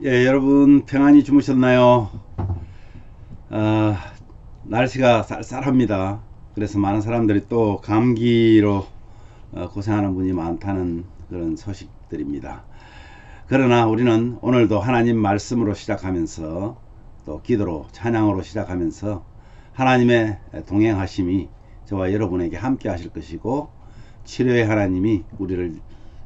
예, 여러분 평안히 주무셨나요? 아, 날씨가 쌀쌀합니다. 그래서 많은 사람들이 또 감기로 고생하는 분이 많다는 그런 소식들입니다. 그러나 우리는 오늘도 하나님 말씀으로 시작하면서 또 기도로 찬양으로 시작하면서 하나님의 동행하심이 저와 여러분에게 함께 하실 것이고 치료의 하나님이 우리를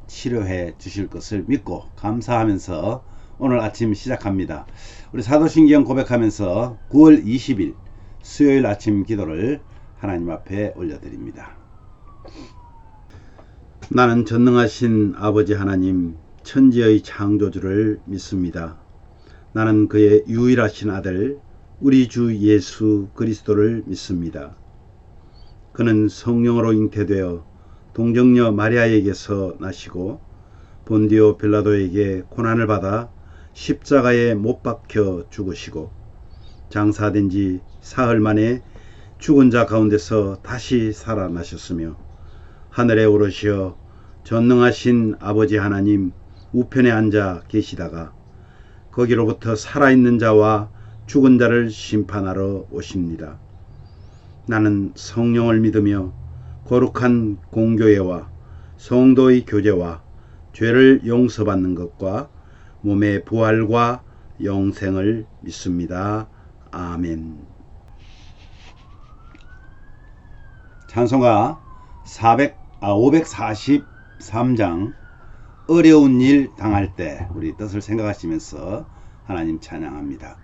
치료해 주실 것을 믿고 감사하면서 오늘 아침 시작합니다. 우리 사도신경 고백하면서 9월 20일 수요일 아침 기도를 하나님 앞에 올려드립니다. 나는 전능하신 아버지 하나님 천지의 창조주를 믿습니다. 나는 그의 유일하신 아들 우리 주 예수 그리스도를 믿습니다. 그는 성령으로 잉태되어 동정녀 마리아에게서 나시고 본디오 빌라도에게 고난을 받아 십자가에 못 박혀 죽으시고 장사된 지 사흘 만에 죽은 자 가운데서 다시 살아나셨으며 하늘에 오르시어 전능하신 아버지 하나님 우편에 앉아 계시다가 거기로부터 살아있는 자와 죽은 자를 심판하러 오십니다. 나는 성령을 믿으며 거룩한 공교회와 성도의 교제와 죄를 용서받는 것과 몸의 부활과 영생을 믿습니다. 아멘. 찬송가 543장 어려운 일 당할 때 우리 뜻을 생각하시면서 하나님 찬양합니다.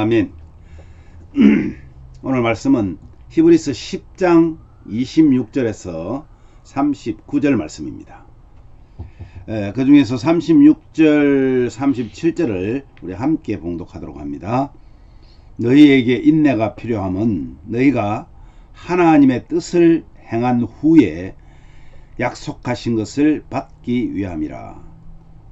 아멘. 오늘 말씀은 히브리서 10장 26절에서 39절 말씀입니다. 그 중에서 36절, 37절을 우리 함께 봉독하도록 합니다. 너희에게 인내가 필요함은 너희가 하나님의 뜻을 행한 후에 약속하신 것을 받기 위함이라.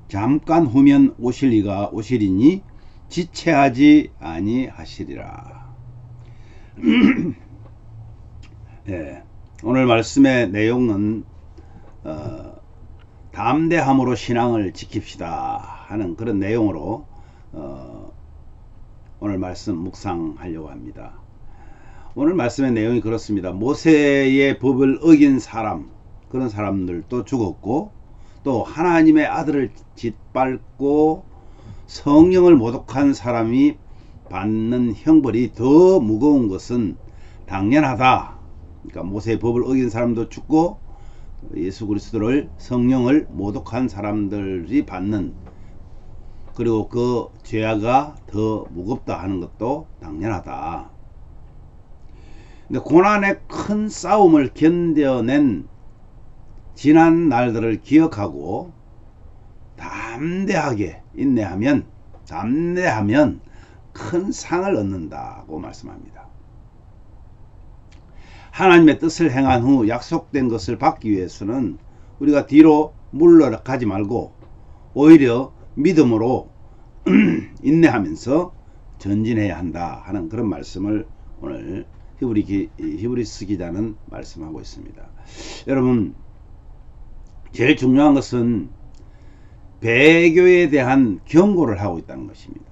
잠깐 후면 오실 이가 오시리니 지체하지 아니하시리라. 네, 오늘 말씀의 내용은 담대함으로 신앙을 지킵시다 하는 그런 내용으로 오늘 말씀 묵상하려고 합니다. 오늘 말씀의 내용이 그렇습니다. 모세의 법을 어긴 사람, 그런 사람들도 죽었고, 또 하나님의 아들을 짓밟고 성령을 모독한 사람이 받는 형벌이 더 무거운 것은 당연하다. 그러니까 모세의 법을 어긴 사람도 죽고 예수 그리스도를, 성령을 모독한 사람들이 받는, 그리고 그 죄가 더 무겁다 하는 것도 당연하다. 근데 고난의 큰 싸움을 견뎌낸 지난 날들을 기억하고 담대하게 인내하면 큰 상을 얻는다고 말씀합니다. 하나님의 뜻을 행한 후 약속된 것을 받기 위해서는 우리가 뒤로 물러가지 말고 오히려 믿음으로 인내하면서 전진해야 한다 하는 그런 말씀을 오늘 히브리서 기자는 말씀하고 있습니다. 여러분, 제일 중요한 것은 배교에 대한 경고를 하고 있다는 것입니다.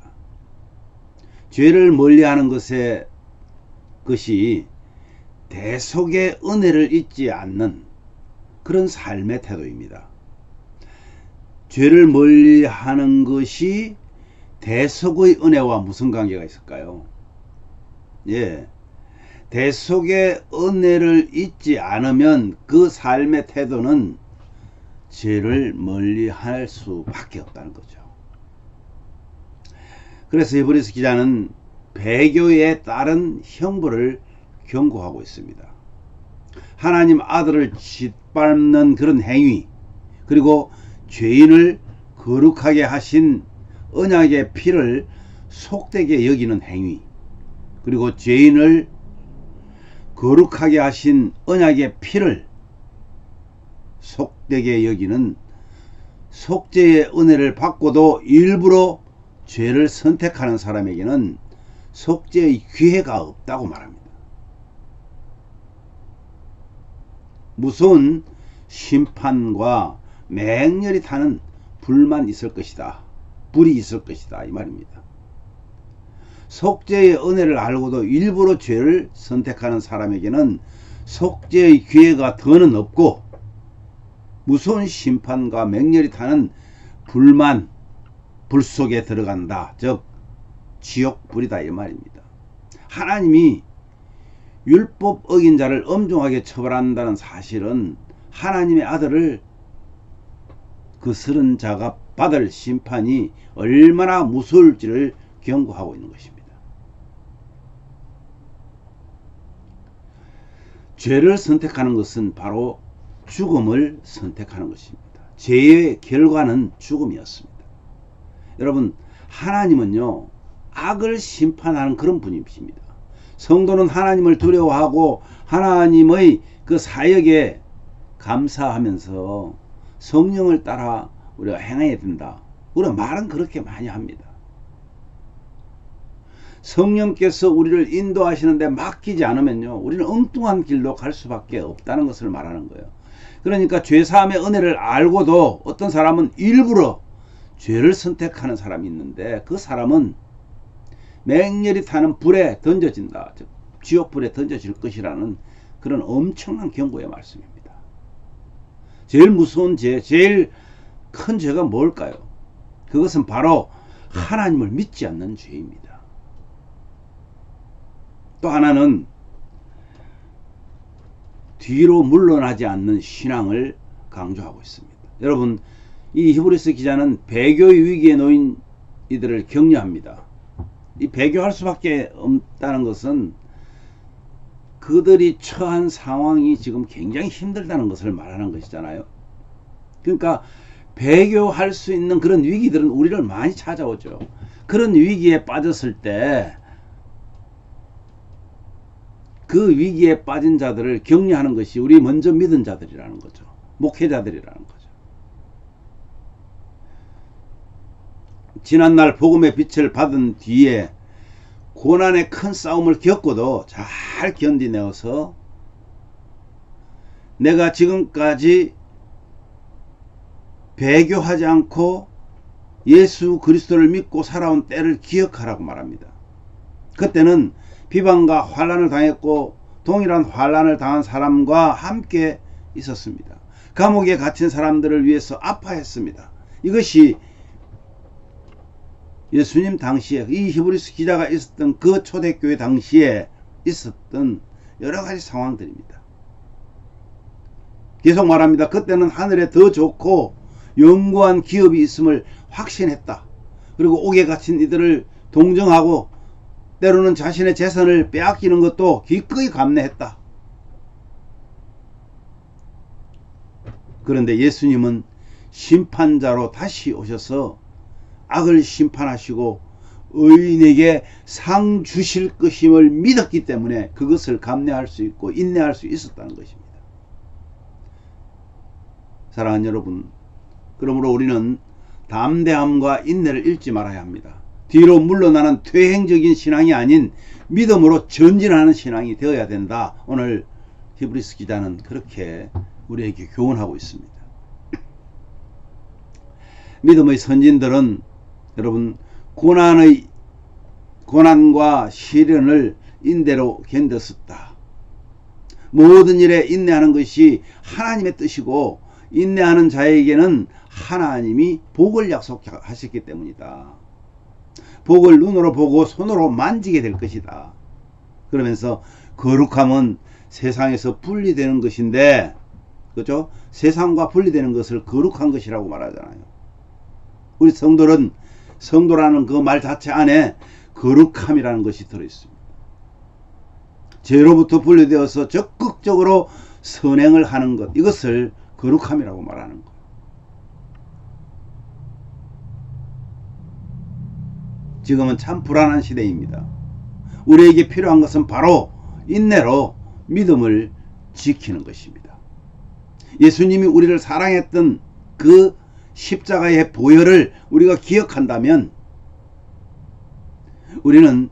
죄를 멀리하는 것이 대속의 은혜를 잊지 않는 그런 삶의 태도입니다. 죄를 멀리하는 것이 대속의 은혜와 무슨 관계가 있을까요? 예, 대속의 은혜를 잊지 않으면 그 삶의 태도는 죄를 멀리할 수밖에 없다는 거죠. 그래서 히브리서 기자는 배교에 따른 형벌을 경고하고 있습니다. 하나님 아들을 짓밟는 그런 행위, 그리고 죄인을 거룩하게 하신 언약의 피를 속되게 여기는 행위, 그리고 죄인을 거룩하게 하신 언약의 피를 속되게 여기는 속죄의 은혜를 받고도 일부러 죄를 선택하는 사람에게는 속죄의 기회가 없다고 말합니다. 무서운 심판과 맹렬히 타는 불만 있을 것이다. 불이 있을 것이다. 이 말입니다. 속죄의 은혜를 알고도 일부러 죄를 선택하는 사람에게는 속죄의 기회가 더는 없고 무서운 심판과 맹렬히 타는 불 속에 들어간다. 즉 지옥불이다 이 말입니다. 하나님이 율법 어긴 자를 엄중하게 처벌한다는 사실은 하나님의 아들을 거스른 자가 받을 심판이 얼마나 무서울지를 경고하고 있는 것입니다. 죄를 선택하는 것은 바로 죽음을 선택하는 것입니다. 죄의 결과는 죽음이었습니다. 여러분, 하나님은요, 악을 심판하는 그런 분이십니다. 성도는 하나님을 두려워하고 하나님의 그 사역에 감사하면서 성령을 따라 우리가 행해야 된다. 우리가 말은 그렇게 많이 합니다. 성령께서 우리를 인도하시는데 맡기지 않으면요, 우리는 엉뚱한 길로 갈 수밖에 없다는 것을 말하는 거예요. 그러니까 죄사함의 은혜를 알고도 어떤 사람은 일부러 죄를 선택하는 사람이 있는데 그 사람은 맹렬히 타는 불에 던져진다. 즉 지옥불에 던져질 것이라는 그런 엄청난 경고의 말씀입니다. 제일 무서운 죄, 제일 큰 죄가 뭘까요? 그것은 바로 하나님을 믿지 않는 죄입니다. 또 하나는 뒤로 물러나지 않는 신앙을 강조하고 있습니다. 여러분, 이 히브리서 기자는 배교의 위기에 놓인 이들을 격려합니다. 이 배교할 수밖에 없다는 것은 그들이 처한 상황이 지금 굉장히 힘들다는 것을 말하는 것이잖아요. 그러니까 배교할 수 있는 그런 위기들은 우리를 많이 찾아오죠. 그런 위기에 빠졌을 때 그 위기에 빠진 자들을 격려하는 것이 우리 먼저 믿은 자들이라는 거죠. 목회자들이라는 거죠. 지난날 복음의 빛을 받은 뒤에 고난의 큰 싸움을 겪고도 잘 견디내어서 내가 지금까지 배교하지 않고 예수 그리스도를 믿고 살아온 때를 기억하라고 말합니다. 그때는 비방과 환난을 당했고 동일한 환난을 당한 사람과 함께 있었습니다. 감옥에 갇힌 사람들을 위해서 아파했습니다. 이것이 예수님 당시에 이 히브리서 기자가 있었던 그 초대교회 당시에 있었던 여러 가지 상황들입니다. 계속 말합니다. 그때는 하늘에 더 좋고 영구한 기업이 있음을 확신했다. 그리고 옥에 갇힌 이들을 동정하고 때로는 자신의 재산을 빼앗기는 것도 기꺼이 감내했다. 그런데 예수님은 심판자로 다시 오셔서 악을 심판하시고 의인에게 상 주실 것임을 믿었기 때문에 그것을 감내할 수 있고 인내할 수 있었다는 것입니다. 사랑하는 여러분, 그러므로 우리는 담대함과 인내를 잃지 말아야 합니다. 뒤로 물러나는 퇴행적인 신앙이 아닌 믿음으로 전진하는 신앙이 되어야 된다. 오늘 히브리서 기자는 그렇게 우리에게 교훈하고 있습니다. 믿음의 선진들은 여러분 고난과 시련을 인내로 견뎠었다. 모든 일에 인내하는 것이 하나님의 뜻이고 인내하는 자에게는 하나님이 복을 약속하셨기 때문이다. 복을 눈으로 보고 손으로 만지게 될 것이다. 그러면서 거룩함은 세상에서 분리되는 것인데, 그렇죠? 세상과 분리되는 것을 거룩한 것이라고 말하잖아요. 우리 성도라는 그 말 자체 안에 거룩함이라는 것이 들어있습니다. 죄로부터 분리되어서 적극적으로 선행을 하는 것, 이것을 거룩함이라고 말하는 것. 지금은 참 불안한 시대입니다. 우리에게 필요한 것은 바로 인내로 믿음을 지키는 것입니다. 예수님이 우리를 사랑했던 그 십자가의 보혈을 우리가 기억한다면 우리는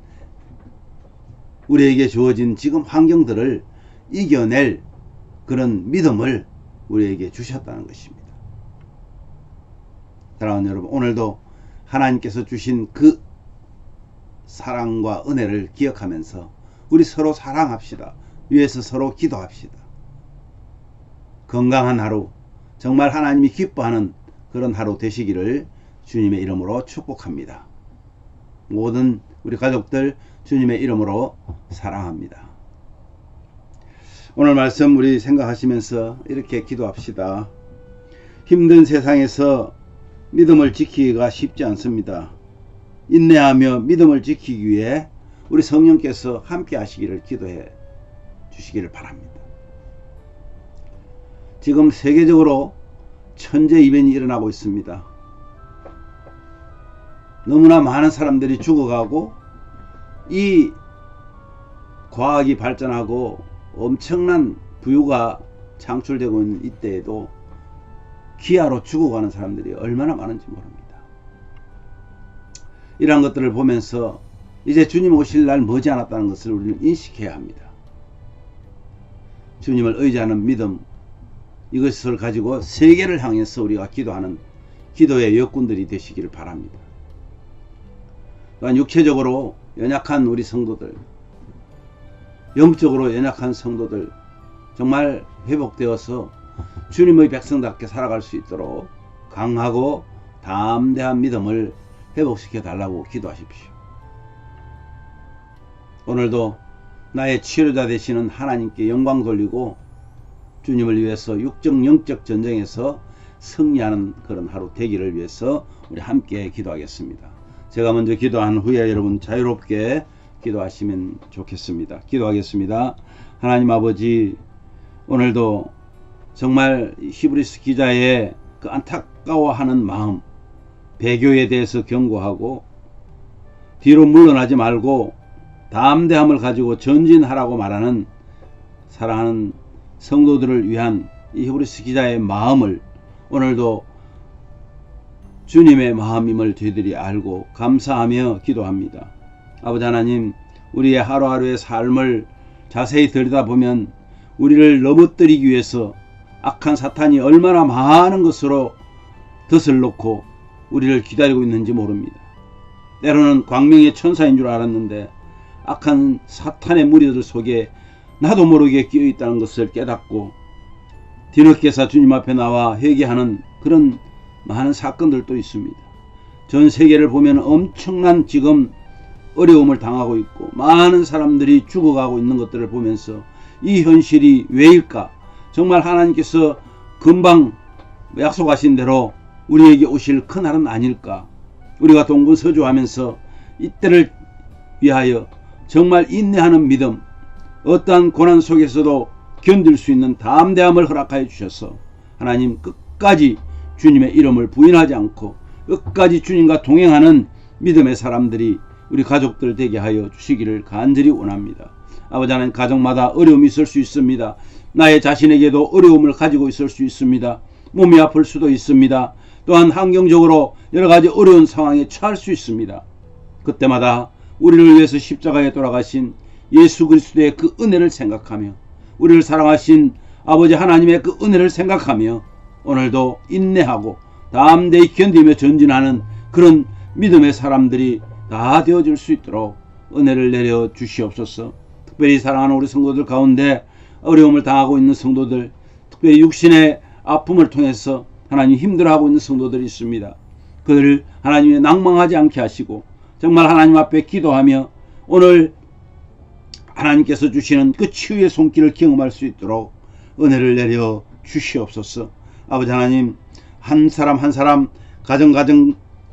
우리에게 주어진 지금 환경들을 이겨낼 그런 믿음을 우리에게 주셨다는 것입니다. 사랑하는 여러분, 오늘도 하나님께서 주신 그 사랑과 은혜를 기억하면서 우리 서로 사랑합시다. 위해서 서로 기도합시다. 건강한 하루, 정말 하나님이 기뻐하는 그런 하루 되시기를 주님의 이름으로 축복합니다. 모든 우리 가족들 주님의 이름으로 사랑합니다. 오늘 말씀 우리 생각하시면서 이렇게 기도합시다. 힘든 세상에서 믿음을 지키기가 쉽지 않습니다. 인내하며 믿음을 지키기 위해 우리 성령께서 함께 하시기를 기도해 주시기를 바랍니다. 지금 세계적으로 천재 이변이 일어나고 있습니다. 너무나 많은 사람들이 죽어가고 이 과학이 발전하고 엄청난 부유가 창출되고 있는 이때에도 기아로 죽어가는 사람들이 얼마나 많은지 모릅니다. 이러한 것들을 보면서 이제 주님 오실 날 머지않았다는 것을 우리는 인식해야 합니다. 주님을 의지하는 믿음, 이것을 가지고 세계를 향해서 우리가 기도하는 기도의 여군들이 되시기를 바랍니다. 또한 육체적으로 연약한 우리 성도들, 영적으로 연약한 성도들 정말 회복되어서 주님의 백성답게 살아갈 수 있도록 강하고 담대한 믿음을 회복시켜 달라고 기도하십시오. 오늘도 나의 치료자 되시는 하나님께 영광 돌리고 주님을 위해서 육적 영적 전쟁에서 승리하는 그런 하루 되기를 위해서 우리 함께 기도하겠습니다. 제가 먼저 기도한 후에 여러분 자유롭게 기도하시면 좋겠습니다. 기도하겠습니다. 하나님 아버지, 오늘도 정말 히브리서 기자의 그 안타까워하는 마음, 배교에 대해서 경고하고 뒤로 물러나지 말고 담대함을 가지고 전진하라고 말하는 사랑하는 성도들을 위한 이 히브리서 기자의 마음을 오늘도 주님의 마음임을 저희들이 알고 감사하며 기도합니다. 아버지 하나님, 우리의 하루하루의 삶을 자세히 들여다보면 우리를 넘어뜨리기 위해서 악한 사탄이 얼마나 많은 것으로 덫을 놓고 우리를 기다리고 있는지 모릅니다. 때로는 광명의 천사인 줄 알았는데 악한 사탄의 무리들 속에 나도 모르게 끼어 있다는 것을 깨닫고 뒤늦게서 주님 앞에 나와 회개하는 그런 많은 사건들도 있습니다. 전 세계를 보면 엄청난 지금 어려움을 당하고 있고 많은 사람들이 죽어가고 있는 것들을 보면서 이 현실이 왜일까? 정말 하나님께서 금방 약속하신 대로 우리에게 오실 그날은 아닐까? 우리가 동분서주하면서 이때를 위하여 정말 인내하는 믿음, 어떠한 고난 속에서도 견딜 수 있는 담대함을 허락하여 주셔서 하나님 끝까지 주님의 이름을 부인하지 않고 끝까지 주님과 동행하는 믿음의 사람들이 우리 가족들 되게 하여 주시기를 간절히 원합니다. 아버지 하나님, 가정마다 어려움이 있을 수 있습니다. 나의 자신에게도 어려움을 가지고 있을 수 있습니다. 몸이 아플 수도 있습니다. 또한 환경적으로 여러 가지 어려운 상황에 처할 수 있습니다. 그때마다 우리를 위해서 십자가에 돌아가신 예수 그리스도의 그 은혜를 생각하며 우리를 사랑하신 아버지 하나님의 그 은혜를 생각하며 오늘도 인내하고 담대히 견디며 전진하는 그런 믿음의 사람들이 다 되어질 수 있도록 은혜를 내려 주시옵소서. 특별히 사랑하는 우리 성도들 가운데 어려움을 당하고 있는 성도들, 특별히 육신의 아픔을 통해서 하나님 힘들어하고 있는 성도들이 있습니다. 그들을 하나님의 낭망하지 않게 하시고 정말 하나님 앞에 기도하며 오늘 하나님께서 주시는 그 치유의 손길을 경험할 수 있도록 은혜를 내려 주시옵소서. 아버지 하나님, 한 사람 한 사람, 가정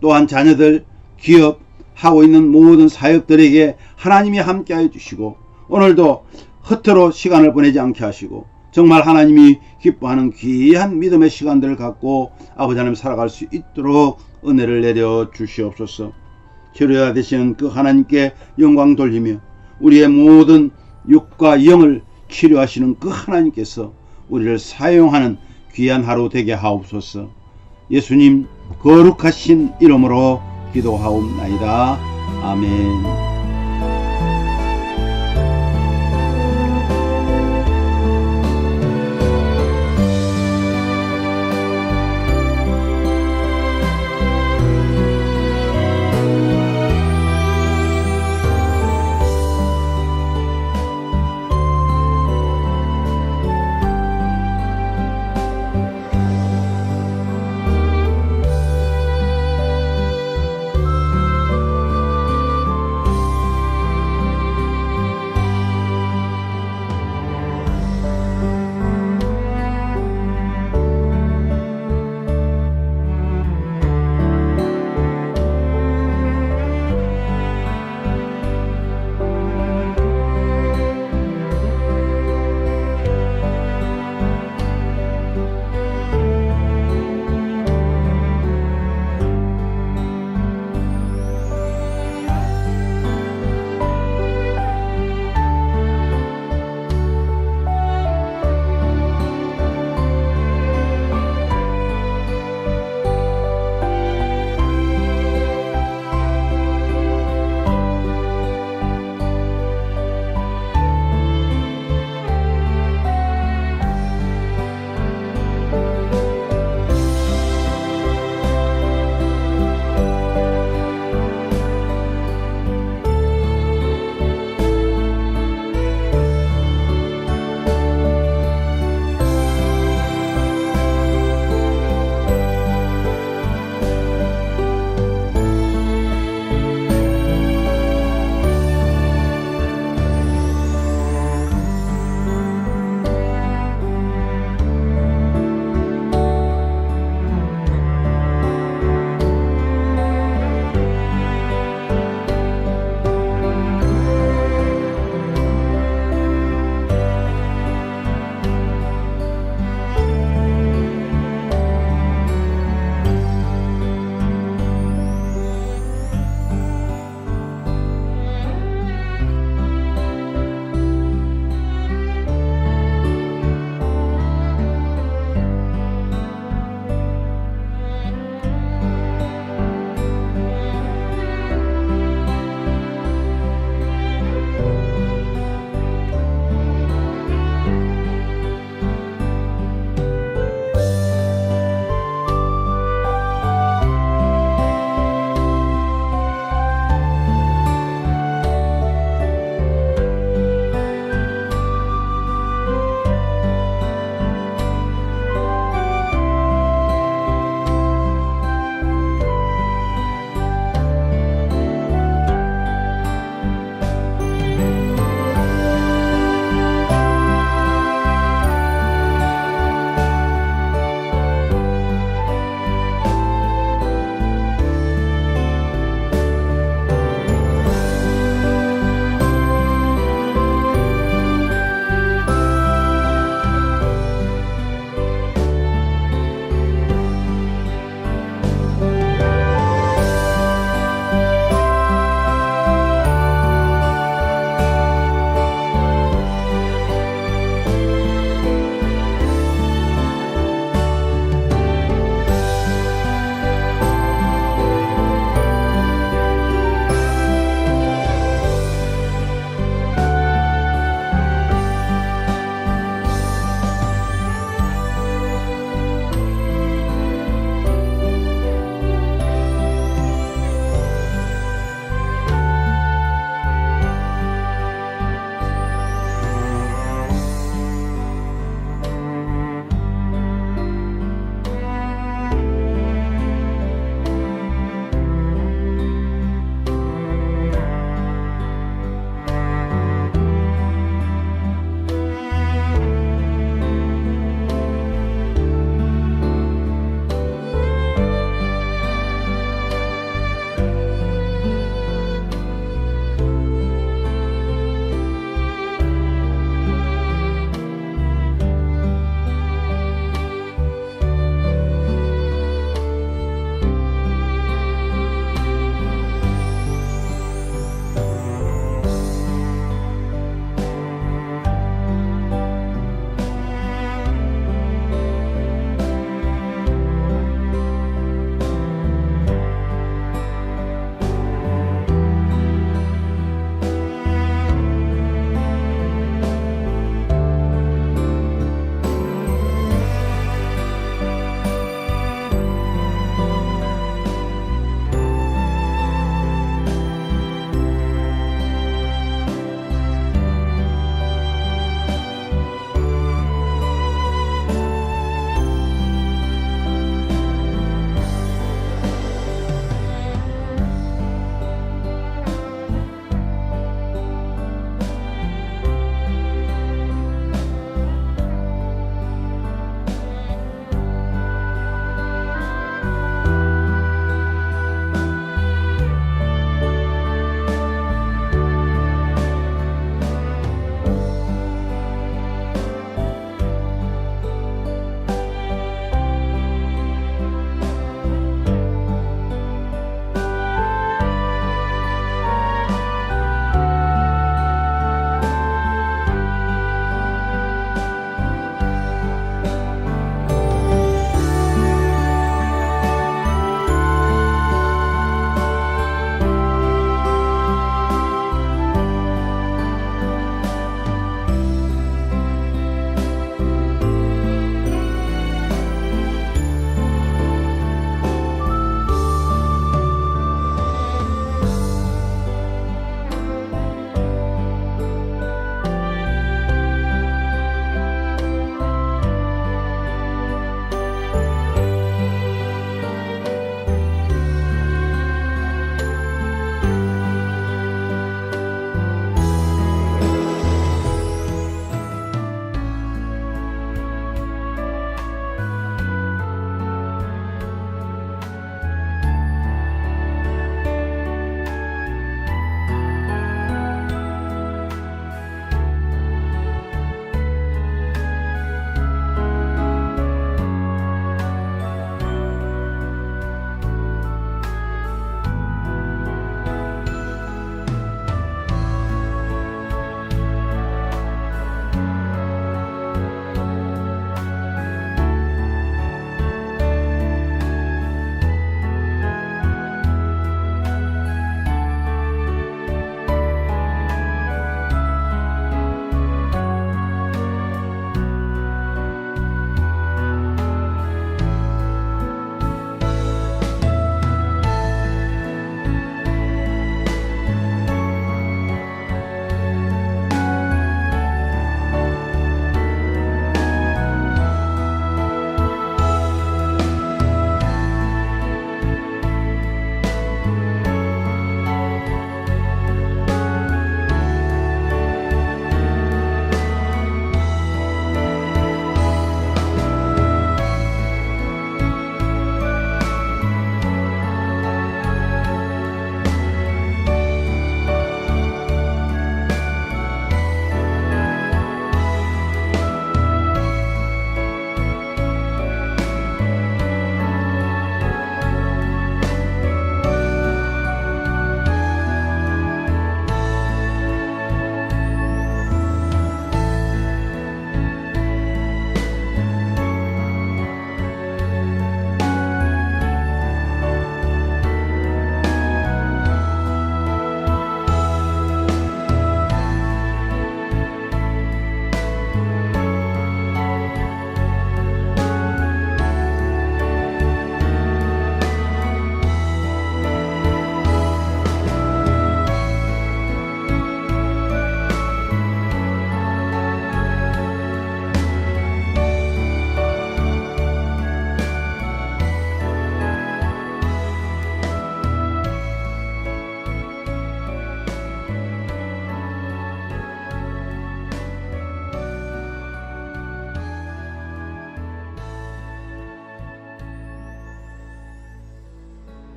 또한 자녀들, 기업, 하고 있는 모든 사역들에게 하나님이 함께하여 주시고 오늘도 허투루 시간을 보내지 않게 하시고 정말 하나님이 기뻐하는 귀한 믿음의 시간들을 갖고 아버지 하나님 살아갈 수 있도록 은혜를 내려 주시옵소서. 치료자 되시는 그 하나님께 영광 돌리며 우리의 모든 육과 영을 치료하시는 그 하나님께서 우리를 사용하는 귀한 하루 되게 하옵소서. 예수님 거룩하신 이름으로 기도하옵나이다. 아멘.